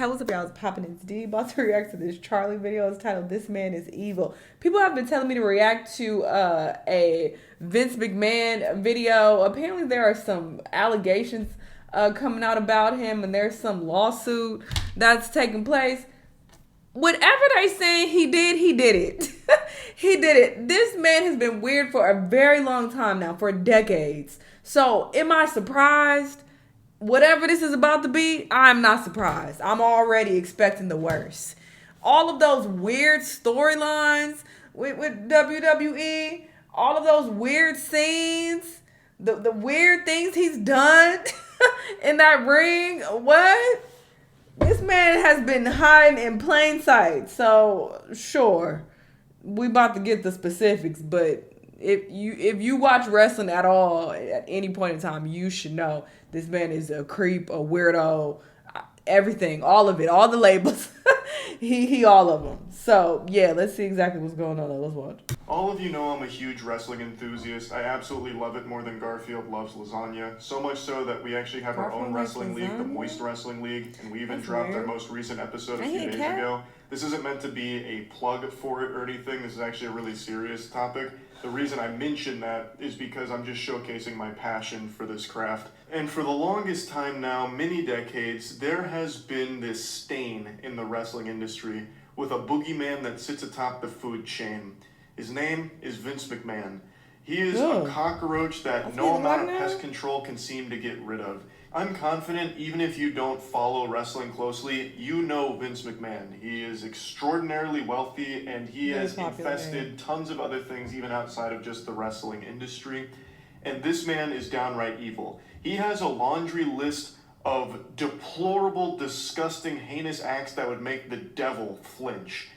What's up, y'all? It's Poppin' It's D. About to react to this Charlie video. It's titled "This Man Is Evil." People have been telling me to react to a Vince McMahon video. Apparently, there are some allegations coming out about him, and there's some lawsuit that's taking place. Whatever they saying he did it. He did it. This man has been weird for a very long time now, for decades. So, am I surprised? Whatever this is about to be, I'm not surprised. I'm already expecting the worst. All of those weird storylines with WWE, all of those weird scenes, the weird things he's done in that ring. What? This man has been hiding in plain sight. So, sure, we about to get the specifics, but if you watch wrestling at all at any point in time, you should know this man is a creep, a weirdo, everything, all of it, all the labels. he all of them. So yeah, let's see exactly what's going on. Let's watch. All of you know I'm a huge wrestling enthusiast. I absolutely love it more than Garfield loves lasagna. So much so that we actually have our own wrestling league, the Moist Wrestling League, and we even dropped our most recent episode a few days ago. This isn't meant to be a plug for it or anything. This is actually a really serious topic. The reason I mention that is because I'm just showcasing my passion for this craft. And for the longest time now, many decades, there has been this stain in the wrestling industry with a boogeyman that sits atop the food chain. His name is Vince McMahon. He is a cockroach that no amount of pest control can seem to get rid of. I'm confident, even if you don't follow wrestling closely, you know Vince McMahon. He is extraordinarily wealthy, and he has infested tons of other things, even outside of just the wrestling industry. And this man is downright evil. He has a laundry list of deplorable, disgusting, heinous acts that would make the devil flinch.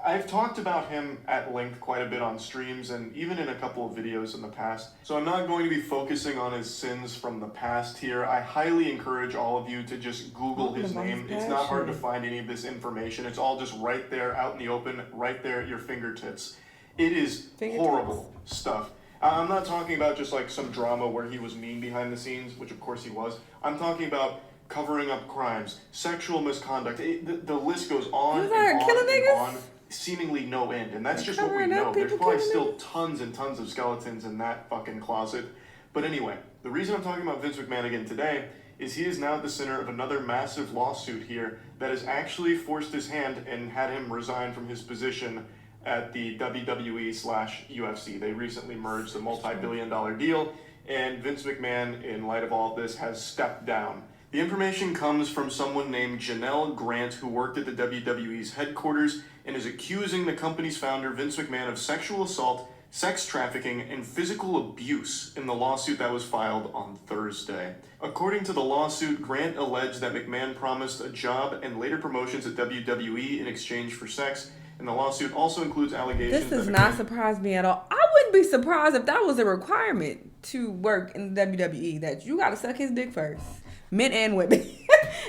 I've talked about him at length quite a bit on streams and even in a couple of videos in the past, so I'm not going to be focusing on his sins from the past here. I highly encourage all of you to just Google his name. It's not hard to find any of this information. It's all just right there, out in the open, right there at your fingertips. It is horrible stuff. I'm not talking about just like some drama where he was mean behind the scenes, which of course he was. I'm talking about covering up crimes, sexual misconduct. The list goes on and on. Seemingly no end, and that's just what we know. There's probably still tons and tons of skeletons in that fucking closet. But anyway, the reason I'm talking about Vince McMahon again today is he is now at the center of another massive lawsuit here that has actually forced his hand and had him resign from his position at the WWE/UFC. They recently merged a multi-billion-dollar deal, and Vince McMahon, in light of all of this, has stepped down. The information comes from someone named Shanell Grant, who worked at the WWE's headquarters and is accusing the company's founder, Vince McMahon, of sexual assault, sex trafficking, and physical abuse in the lawsuit that was filed on Thursday. According to the lawsuit, Grant alleged that McMahon promised a job and later promotions at WWE in exchange for sex, and the lawsuit also includes allegations. This does not surprise me at all. I wouldn't be surprised if that was a requirement to work in the WWE, that you gotta suck his dick first. Men and women.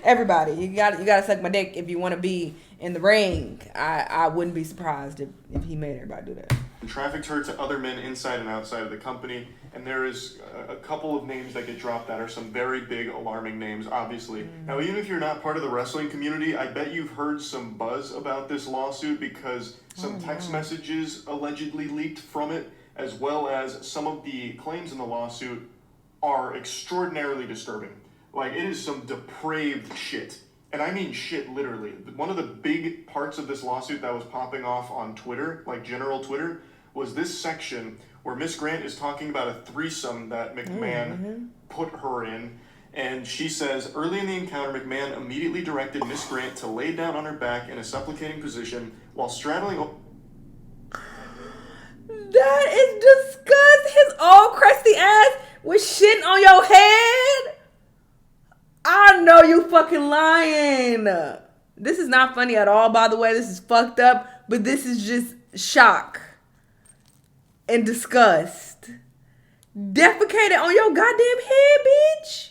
Everybody. You gotta suck my dick if you want to be in the ring. I wouldn't be surprised if he made everybody do that. And trafficked her to other men inside and outside of the company. And there is a couple of names that get dropped that are some very big, alarming names, obviously. Now, even if you're not part of the wrestling community, I bet you've heard some buzz about this lawsuit because some text messages allegedly leaked from it, as well as some of the claims in the lawsuit are extraordinarily disturbing. Like, it is some depraved shit. And I mean shit, literally. One of the big parts of this lawsuit that was popping off on Twitter, like general Twitter, was this section where Miss Grant is talking about a threesome that McMahon put her in. And she says, early in the encounter, McMahon immediately directed Miss Grant to lay down on her back in a supplicating position while straddling... That is disgusting. His old crusty ass was shitting on your head. I know you fucking lying. This is not funny at all, by the way. This is fucked up, but this is just shock and disgust. Defecated on your goddamn head, bitch.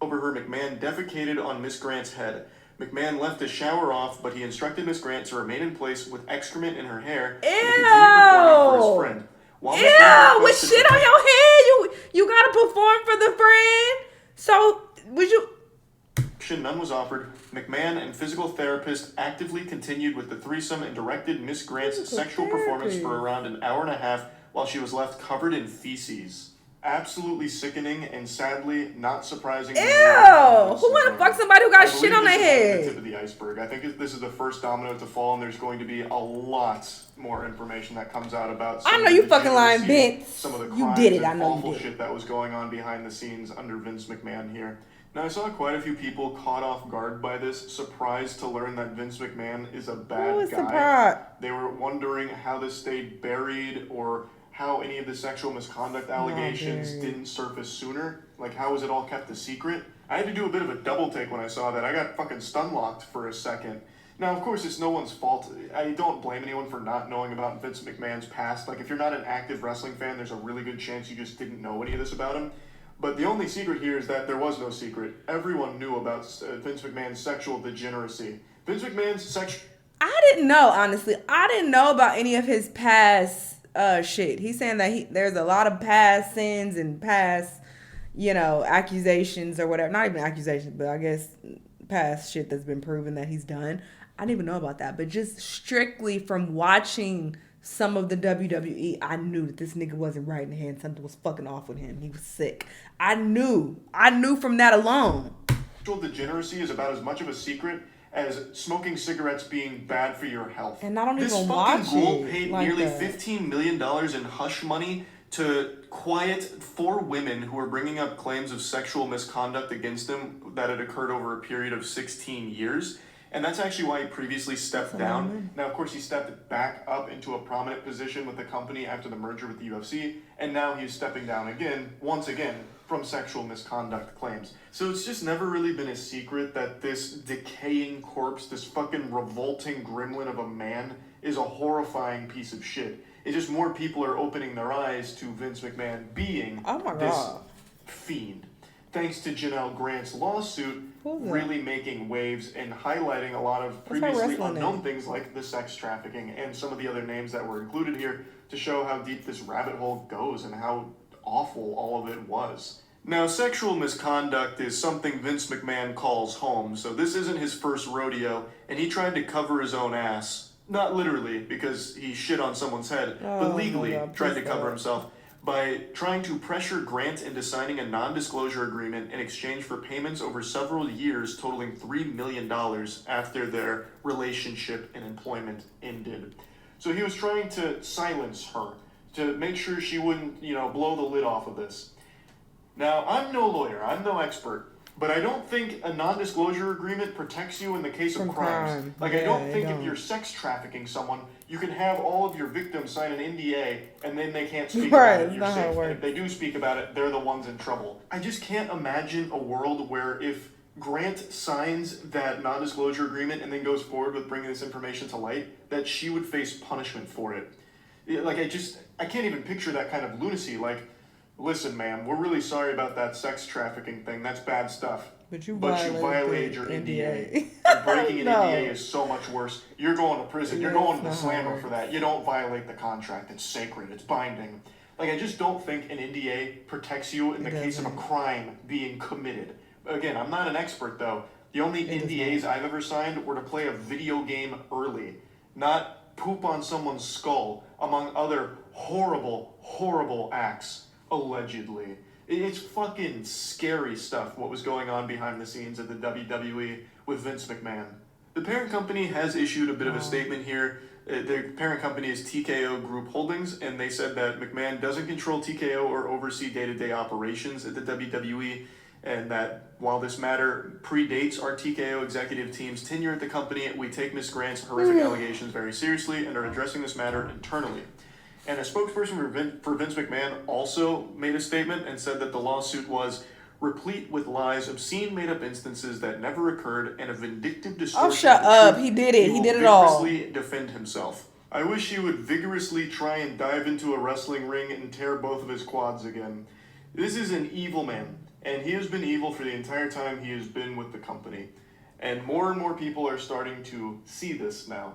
Over her, McMahon defecated on Miss Grant's head. McMahon left the shower off, but he instructed Miss Grant to remain in place with excrement in her hair and continue performing for his friend. Ew, with shit on your head. You gotta perform for the friend. So would you? None was offered. McMahon and physical therapist actively continued with the threesome and directed Miss Grant's sexual performance for around an hour and a half while she was left covered in feces. Absolutely sickening and sadly not surprising. Ew! Who wanna fuck somebody who got shit on their head? The tip of the iceberg. I think this is the first domino to fall, and there's going to be a lot more information that comes out about. I know you fucking lying, Vince. Some of the crimes you did it. I and know awful you did. shit that was going on behind the scenes under Vince McMahon here. Now, I saw quite a few people caught off guard by this, surprised to learn that Vince McMahon is a bad guy. Surprised? They were wondering how this stayed buried or how any of the sexual misconduct allegations didn't surface sooner. Like, how was it all kept a secret? I had to do a bit of a double take when I saw that. I got fucking stun-locked for a second. Now, of course, it's no one's fault. I don't blame anyone for not knowing about Vince McMahon's past. Like, if you're not an active wrestling fan, there's a really good chance you just didn't know any of this about him. But the only secret here is that there was no secret. Everyone knew about Vince McMahon's sexual degeneracy. Vince McMahon's sexual... I didn't know, honestly. I didn't know about any of his past shit. He's saying that there's a lot of past sins and past, accusations or whatever. Not even accusations, but I guess past shit that's been proven that he's done. I didn't even know about that. But just strictly from watching some of the WWE, I knew that this nigga wasn't right in the hand. Something was fucking off with him. He was sick. I knew from that alone. Sexual degeneracy is about as much of a secret as smoking cigarettes being bad for your health. And I don't this even watch it. This fucking ghoul paid like nearly that. $15 million in hush money to quiet 4 women who were bringing up claims of sexual misconduct against him that had occurred over a period of 16 years. And that's actually why he previously stepped down. Now, of course, he stepped back up into a prominent position with the company after the merger with the UFC, and now he's stepping down again, once again, from sexual misconduct claims. So it's just never really been a secret that this decaying corpse, this fucking revolting gremlin of a man, is a horrifying piece of shit. It's just more people are opening their eyes to Vince McMahon being this fiend. Thanks to Shanell Grant's lawsuit, really making waves and highlighting a lot of previously unknown things like the sex trafficking and some of the other names that were included here to show how deep this rabbit hole goes and how awful all of it was. Now, sexual misconduct is something Vince McMahon calls home, so this isn't his first rodeo, and he tried to cover his own ass. Not literally, because he shit on someone's head, but legally tried to cover himself by trying to pressure Grant into signing a non-disclosure agreement in exchange for payments over several years totaling $3 million after their relationship and employment ended. So he was trying to silence her, to make sure she wouldn't, blow the lid off of this. Now, I'm no lawyer, I'm no expert, but I don't think a non-disclosure agreement protects you in the case of crimes. Like, I don't think if you're sex trafficking someone, you can have all of your victims sign an NDA and then they can't speak about it. You're safe. And if they do speak about it, they're the ones in trouble. I just can't imagine a world where if Grant signs that non-disclosure agreement and then goes forward with bringing this information to light, that she would face punishment for it. Like, I can't even picture that kind of lunacy. Like, listen, ma'am, we're really sorry about that sex trafficking thing. That's bad stuff. But you violated your NDA. And breaking an NDA is so much worse. You're going to prison. You're going to the slammer for that. You don't violate the contract. It's sacred. It's binding. Like, I just don't think an NDA protects you in the case of a crime being committed. Again, I'm not an expert, though. The only NDAs I've ever signed were to play a video game early, not poop on someone's skull, among other horrible, horrible acts, allegedly. It's fucking scary stuff, what was going on behind the scenes at the WWE with Vince McMahon. The parent company has issued a bit of a statement here. The parent company is TKO Group Holdings, and they said that McMahon doesn't control TKO or oversee day-to-day operations at the WWE, and that while this matter predates our TKO executive team's tenure at the company, we take Ms. Grant's horrific allegations very seriously and are addressing this matter internally. And a spokesperson for Vince McMahon also made a statement and said that the lawsuit was replete with lies, obscene made-up instances that never occurred, and a vindictive distortion. Oh, shut up. He did it. He did it all. He will vigorously defend himself. I wish he would vigorously try and dive into a wrestling ring and tear both of his quads again. This is an evil man, and he has been evil for the entire time he has been with the company. And more people are starting to see this now.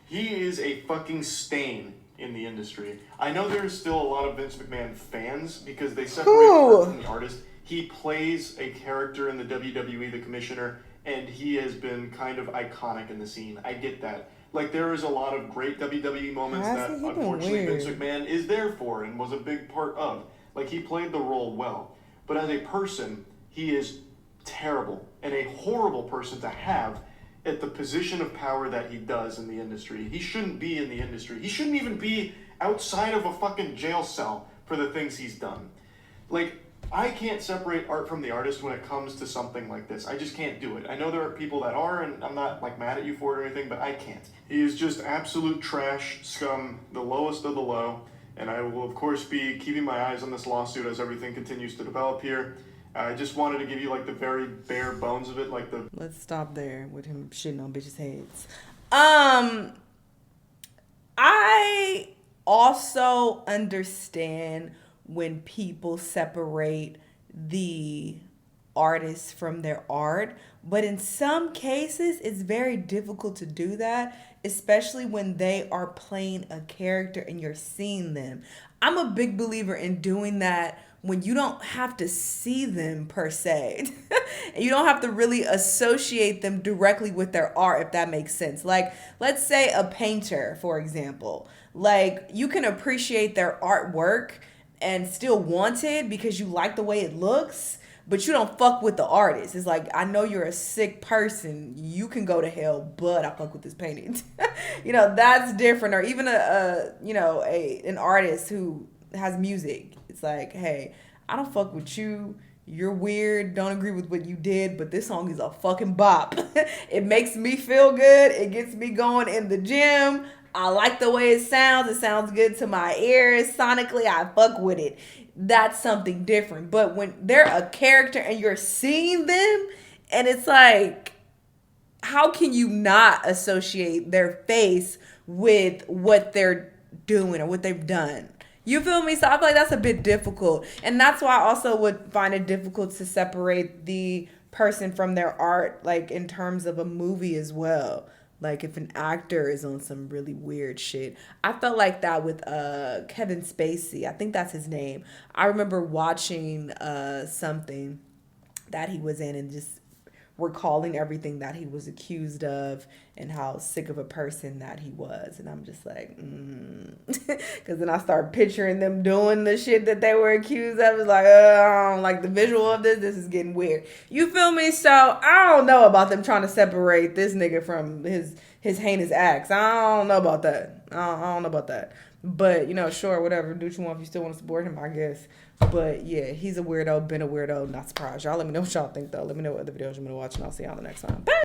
He is a fucking stain in the industry. I know there's still a lot of Vince McMahon fans because they separate art from the artist. He plays a character in the WWE, the commissioner, and he has been kind of iconic in the scene. I get that. Like, there is a lot of great WWE moments that, unfortunately, Vince McMahon is there for and was a big part of. Like, he played the role well. But as a person, he is terrible and a horrible person to have at the position of power that he does in the industry. He shouldn't be in the industry. He shouldn't even be outside of a fucking jail cell for the things he's done. Like, I can't separate art from the artist when it comes to something like this. I just can't do it. I know there are people that are, and I'm not like mad at you for it or anything, but I can't. He is just absolute trash, scum, the lowest of the low, and I will of course be keeping my eyes on this lawsuit as everything continues to develop here. I just wanted to give you like the very bare bones of it, like the... Let's stop there with him shitting on bitches' heads. I also understand when people separate the artist from their art, but in some cases it's very difficult to do that, especially when they are playing a character and you're seeing them. I'm a big believer in doing that when you don't have to see them per se. And you don't have to really associate them directly with their art, if that makes sense. Like, let's say a painter, for example. Like, you can appreciate their artwork and still want it because you like the way it looks, but you don't fuck with the artist. It's like, I know you're a sick person. You can go to hell, but I fuck with this painting. That's different. Or even an artist who has music. It's like, hey, I don't fuck with you. You're weird. Don't agree with what you did, but this song is a fucking bop. It makes me feel good. It gets me going in the gym. I like the way it sounds. It sounds good to my ears. Sonically, I fuck with it. That's something different. But when they're a character and you're seeing them, and it's like, how can you not associate their face with what they're doing or what they've done? You feel me? So I feel like that's a bit difficult. And that's why I also would find it difficult to separate the person from their art, like in terms of a movie as well. Like if an actor is on some really weird shit. I felt like that with Kevin Spacey. I think that's his name. I remember watching something that he was in and just recalling everything that he was accused of and how sick of a person that he was. And I'm just like, because then I start picturing them doing the shit that they were accused of. It's like, I don't like the visual of this. This is getting weird. You feel me? So I don't know about them trying to separate this nigga from his heinous acts. I don't know about that. I don't know about that. But, sure, whatever. Do what you want if you still want to support him, I guess. But, yeah, he's a weirdo, been a weirdo. Not surprised. Y'all let me know what y'all think, though. Let me know what other videos you want to watch, and I'll see y'all the next time. Bye!